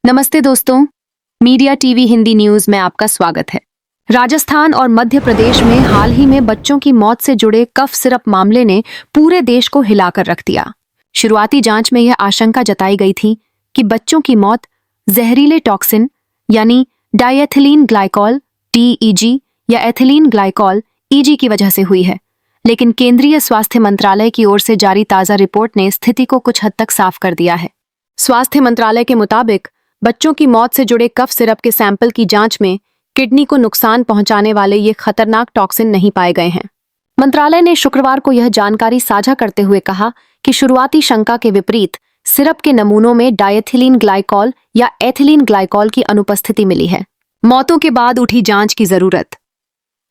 नमस्ते दोस्तों, media TV Hindi news में आपका स्वागत है। राजस्थान और मध्य प्रदेश में हाल ही में बच्चों की मौत से जुड़े कफ सिरप मामले ने पूरे देश को हिलाकर रख दिया। शुरुआती जांच में यह आशंका जताई गई थी कि बच्चों की मौत जहरीले टॉक्सिन यानी डाइएथिलीन ग्लाइकॉल DEG या एथिलीन ग्लाइकॉल EG की वजह से हुई है, लेकिन केंद्रीय स्वास्थ्य मंत्रालय की ओर से जारी ताजा रिपोर्ट ने स्थिति को कुछ हद तक साफ कर दिया है। स्वास्थ्य मंत्रालय के मुताबिक बच्चों की मौत से जुड़े कफ सिरप के सैंपल की जांच में किडनी को नुकसान पहुंचाने वाले ये खतरनाक टॉक्सिन नहीं पाए गए हैं। मंत्रालय ने शुक्रवार को यह जानकारी साझा करते हुए कहा कि शुरुआती शंका के विपरीत सिरप के नमूनों में डाइएथिलीन ग्लाइकॉल या एथिलीन ग्लाइकॉल की अनुपस्थिति मिली है। मौतों के बाद उठी जांच की जरूरत।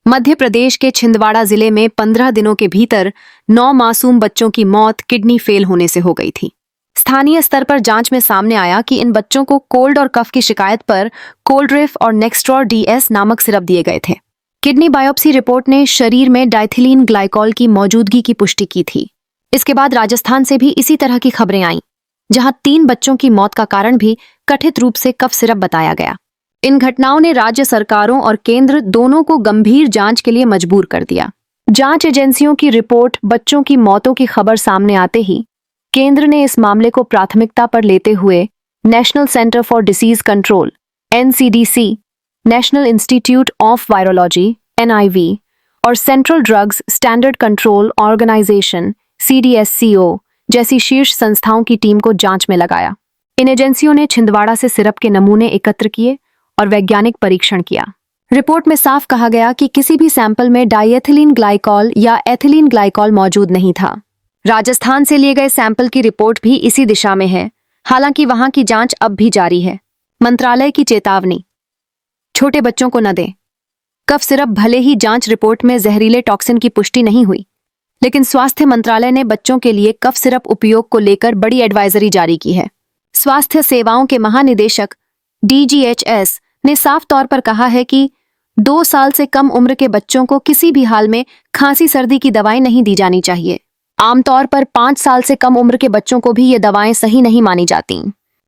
मध्य प्रदेश के छिंदवाड़ा जिले में 15 दिनों के भीतर 9 मासूम बच्चों की मौत किडनी फेल होने से हो गई थी। स्थानीय स्तर पर जांच में सामने आया कि इन बच्चों को कोल्ड और कफ की शिकायत पर कोल्ड्रिफ और नेक्स्ट्रॉर DS नामक सिरप दिए गए थे। किडनी बायोप्सी रिपोर्ट ने शरीर में डाइथिलीन ग्लाइकॉल की मौजूदगी की पुष्टि की थी। इसके बाद राजस्थान से भी इसी तरह की खबरें आईं, जहां 3 बच्चों की मौत का कारण भी कथित रूप से कफ सिरप बताया गया। इन घटनाओं ने राज्य सरकारों और केंद्र दोनों को गंभीर जांच के लिए मजबूर कर दिया। जांच एजेंसियों की रिपोर्ट बच्चों की मौतों की खबर सामने आते ही केंद्र ने इस मामले को प्राथमिकता पर लेते हुए national centre for disease control NCDC, national institute of virology NIV और central drugs standard control organisation CDSCO जैसी शीर्ष संस्थाओं की टीम को जांच में लगाया। इन एजेंसियों ने छिंदवाड़ा से सिरप के नमूने एकत्र किए और वैज्ञानिक परीक्षण किया। रिपोर्ट में साफ कहा गया कि किसी भी सैंपल में डाइएथिलीन ग्लाइकॉल या एथिलीन ग्लाइकॉल मौजूद नहीं था। राजस्थान से लिए गए सैंपल की रिपोर्ट भी इसी दिशा में है, हालांकि वहां की जांच अब भी जारी है। मंत्रालय की चेतावनी, छोटे बच्चों को न दें। कफ सिरप भले ही जांच रिपोर्ट में जहरीले टॉक्सिन की पुष्टि नहीं हुई, लेकिन स्वास्थ्य मंत्रालय ने बच्चों के लिए कफ सिरप उपयोग को लेकर बड़ी एडवाइजरी जारी की है। स्वास्थ्य सेवाओं के महानिदेशक DGHS ने साफ तौर पर कहा है कि 2 साल से कम उम्र के बच्चों को किसी भी हाल में खांसी सर्दी की दवाएं नहीं दी जानी चाहिए। आमतौर पर 5 साल से कम उम्र के बच्चों को भी ये दवाएं सही नहीं मानी जाती।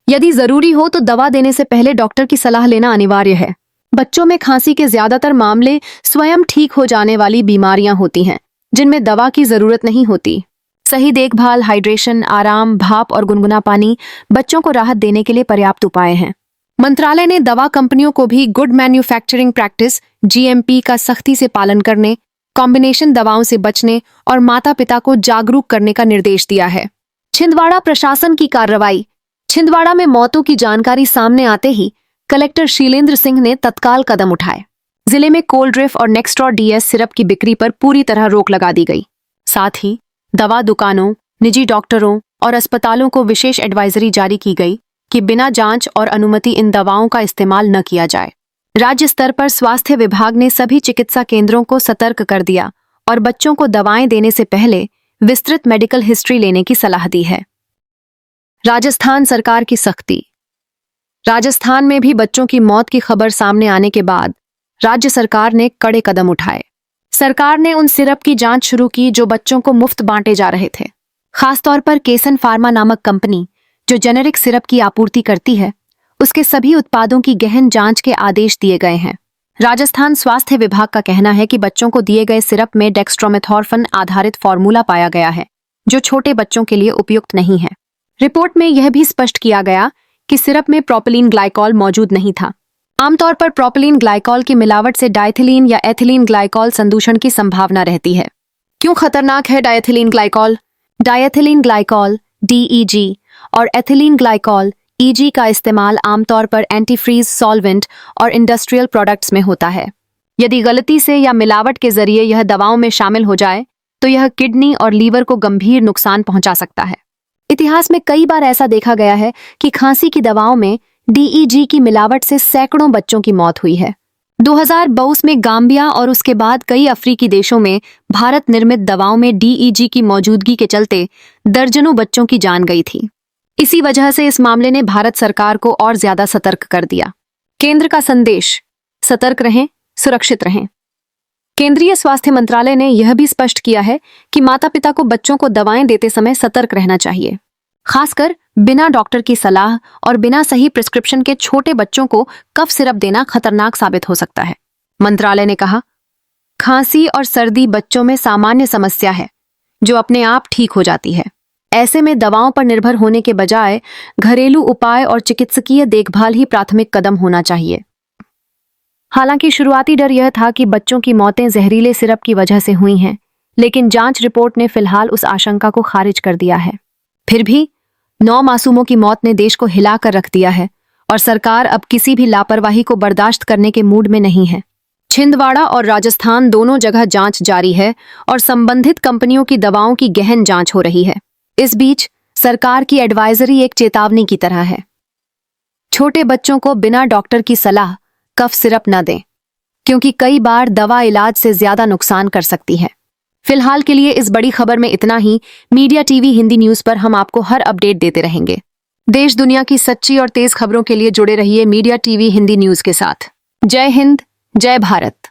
यदि जरूरी हो तो दवा देने से पहले डॉक्टर की सलाह लेना अनिवार्य है। बच्चों में खांसी के ज्यादातर मामले स्वयं ठीक हो जाने वाली बीमारियां होती हैं, जिनमें दवा की जरूरत नहीं होती। सही देखभाल, हाइड्रेशन, आराम, भाप और गुनगुना पानी बच्चों को राहत देने के लिए पर्याप्त उपाय हैं। मंत्रालय ने दवा कंपनियों को भी गुड मैन्युफैक्चरिंग प्रैक्टिस GMP का सख्ती से पालन करने, कॉम्बिनेशन दवाओं से बचने और माता पिता को जागरूक करने का निर्देश दिया है। छिंदवाड़ा प्रशासन की कार्रवाई। छिंदवाड़ा में मौतों की जानकारी सामने आते ही कलेक्टर शीलेंद्र सिंह ने तत्काल कदम उठाए। जिले में कोल्ड्रिफ और नेक्स्ट्रॉर DS सिरप की बिक्री पर पूरी तरह रोक लगा दी गई। साथ ही दवा दुकानों, निजी डॉक्टरों और अस्पतालों को विशेष एडवाइजरी जारी की गई कि बिना जांच और अनुमति इन दवाओं का इस्तेमाल न किया जाए। राज्य स्तर पर स्वास्थ्य विभाग ने सभी चिकित्सा केंद्रों को सतर्क कर दिया और बच्चों को दवाएं देने से पहले विस्तृत मेडिकल हिस्ट्री लेने की सलाह दी है। राजस्थान सरकार की सख्ती। राजस्थान में भी बच्चों की मौत की खबर सामने आने के बाद राज्य सरकार ने कड़े कदम उठाए। सरकार ने उन सिरप की जांच शुरू की जो बच्चों को मुफ्त बांटे जा रहे थे। खासतौर पर केसन फार्मा नामक कंपनी, जो जेनेरिक सिरप की आपूर्ति करती है, उसके सभी उत्पादों की गहन जांच के आदेश दिए गए हैं। राजस्थान स्वास्थ्य विभाग का कहना है कि बच्चों को दिए गए सिरप में डेक्स्ट्रोमेथॉर्फन आधारित फॉर्मूला पाया गया है, जो छोटे बच्चों के लिए उपयुक्त नहीं है। रिपोर्ट में यह भी स्पष्ट किया गया कि सिरप में प्रोपिलीन ग्लाइकॉल मौजूद नहीं था। आमतौर पर प्रोपिलीन ग्लाइकॉल की मिलावट से डाइथिलीन या एथिलीन ग्लाइकॉल संदूषण की संभावना रहती है। क्यों खतरनाक है diethylene glycol? Diethylene glycol DEG और एथिलीन ग्लाइकॉल EG का इस्तेमाल आमतौर पर एंटीफ्रीज सॉल्वेंट और इंडस्ट्रियल प्रोडक्ट्स में होता है। यदि गलती से या मिलावट के जरिए यह दवाओं में शामिल हो जाए तो यह किडनी और लीवर को गंभीर नुकसान पहुंचा सकता है। इतिहास में कई बार ऐसा देखा गया है कि खांसी की दवाओं में DEG की मिलावट से सैकड़ों बच्चों की मौत हुई है। 2022 में गाम्बिया और उसके बाद कई अफ्रीकी देशों में भारत निर्मित दवाओं में DEG की मौजूदगी के चलते दर्जनों बच्चों की जान गई थी। इसी वजह से इस मामले ने भारत सरकार को और ज्यादा सतर्क कर दिया। केंद्र का संदेश, सतर्क रहें, सुरक्षित रहें। केंद्रीय स्वास्थ्य मंत्रालय ने यह भी स्पष्ट किया है कि माता पिता को बच्चों को दवाएं देते समय सतर्क रहना चाहिए, खासकर बिना डॉक्टर की सलाह और बिना सही प्रिस्क्रिप्शन के छोटे बच्चों को कफ सिरप देना खतरनाक साबित हो सकता है। मंत्रालय ने कहा, खांसी और सर्दी बच्चों में सामान्य समस्या है जो अपने आप ठीक हो जाती है। ऐसे में दवाओं पर निर्भर होने के बजाय घरेलू उपाय और चिकित्सकीय देखभाल ही प्राथमिक कदम होना चाहिए। हालांकि शुरुआती डर यह था कि बच्चों की मौतें जहरीले सिरप की वजह से हुई हैं, लेकिन जांच रिपोर्ट ने फिलहाल उस आशंका को खारिज कर दिया है। फिर भी 9 मासूमों की मौत ने देश को हिला कर रख दिया है और सरकार अब किसी भी लापरवाही को बर्दाश्त करने के मूड में नहीं है। छिंदवाड़ा और राजस्थान दोनों जगह जांच जारी है और संबंधित कंपनियों की दवाओं की गहन जांच हो रही है। इस बीच सरकार की एडवाइजरी एक चेतावनी की तरह है। छोटे बच्चों को बिना डॉक्टर की सलाह कफ सिरप न दें, क्योंकि कई बार दवा इलाज से ज्यादा नुकसान कर सकती है। फिलहाल के लिए इस बड़ी खबर में इतना ही। मीडिया टीवी हिंदी न्यूज पर हम आपको हर अपडेट देते रहेंगे। देश दुनिया की सच्ची और तेज खबरों के लिए जुड़े रहिए मीडिया टीवी हिंदी न्यूज के साथ। जय हिंद, जय भारत।